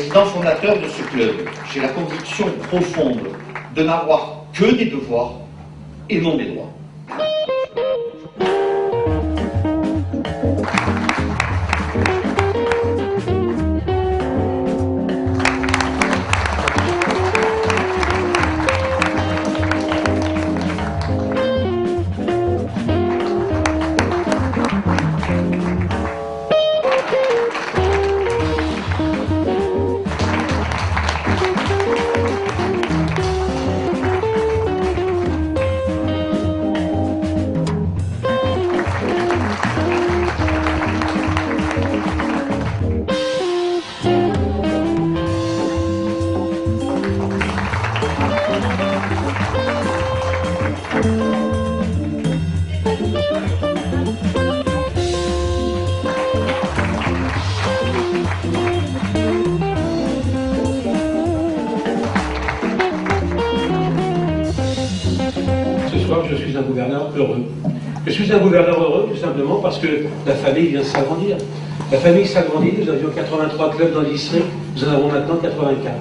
président fondateur de ce club, j'ai la conviction profonde de n'avoir que des devoirs et non des droits. Je suis un gouverneur heureux. Je suis un gouverneur heureux tout simplement parce que la famille vient de s'agrandir. La famille s'agrandit, nous avions 83 clubs dans le district, nous en avons maintenant 84.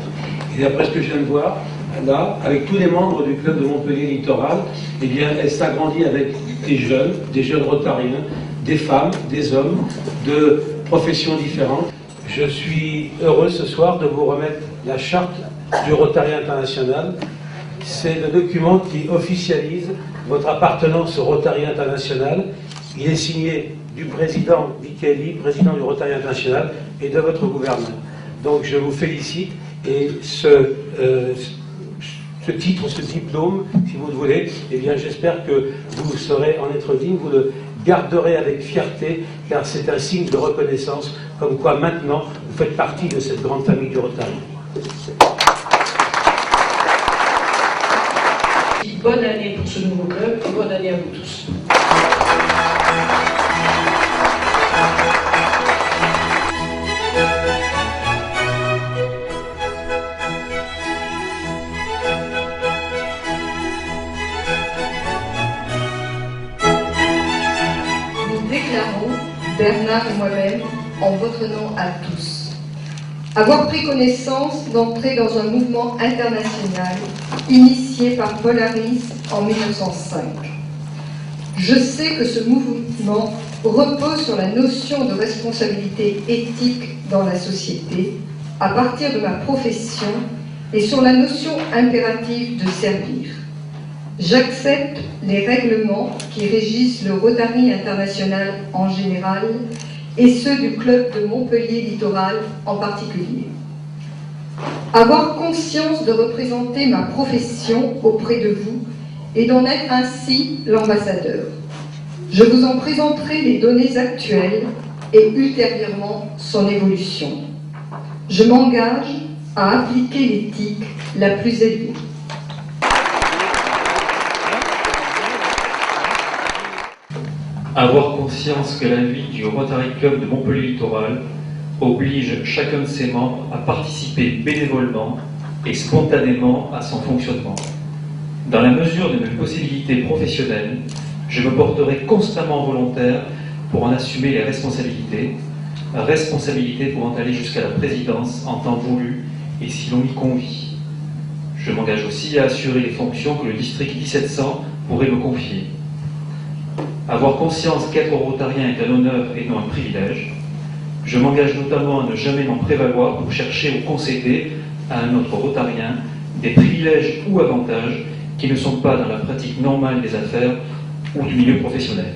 Et d'après ce que je viens de voir, là, avec tous les membres du club de Montpellier Littoral, eh bien, elle s'agrandit avec des jeunes rotariens, des femmes, des hommes, de professions différentes. Je suis heureux ce soir de vous remettre la charte du Rotary International. C'est le document qui officialise votre appartenance au Rotary International. Il est signé du président Micheli, président du Rotary International, et de votre gouverneur. Donc je vous félicite et ce titre, ce diplôme, si vous le voulez, eh bien j'espère que vous saurez en être digne, vous le garderez avec fierté, car c'est un signe de reconnaissance, comme quoi maintenant vous faites partie de cette grande famille du Rotary. Bonne année pour ce nouveau club et bonne année à vous tous. Nous déclarons, Bernard et moi-même, en votre nom à tous, avoir pris connaissance d'entrer dans un mouvement international initié par Polaris en 1905. Je sais que ce mouvement repose sur la notion de responsabilité éthique dans la société à partir de ma profession et sur la notion impérative de servir. J'accepte les règlements qui régissent le Rotary International en général et ceux du club de Montpellier Littoral en particulier. Avoir conscience de représenter ma profession auprès de vous et d'en être ainsi l'ambassadeur. Je vous en présenterai les données actuelles et ultérieurement son évolution. Je m'engage à appliquer l'éthique la plus élevée. Avoir conscience que la vie du Rotary Club de Montpellier Littoral oblige chacun de ses membres à participer bénévolement et spontanément à son fonctionnement. Dans la mesure de mes possibilités professionnelles, je me porterai constamment volontaire pour en assumer les responsabilités pouvant aller jusqu'à la présidence en temps voulu et si l'on m'y convie. Je m'engage aussi à assurer les fonctions que le district 1700 pourrait me confier. Avoir conscience qu'être rotarien est un honneur et non un privilège. Je m'engage notamment à ne jamais m'en prévaloir pour chercher ou concéder à un autre rotarien des privilèges ou avantages qui ne sont pas dans la pratique normale des affaires ou du milieu professionnel.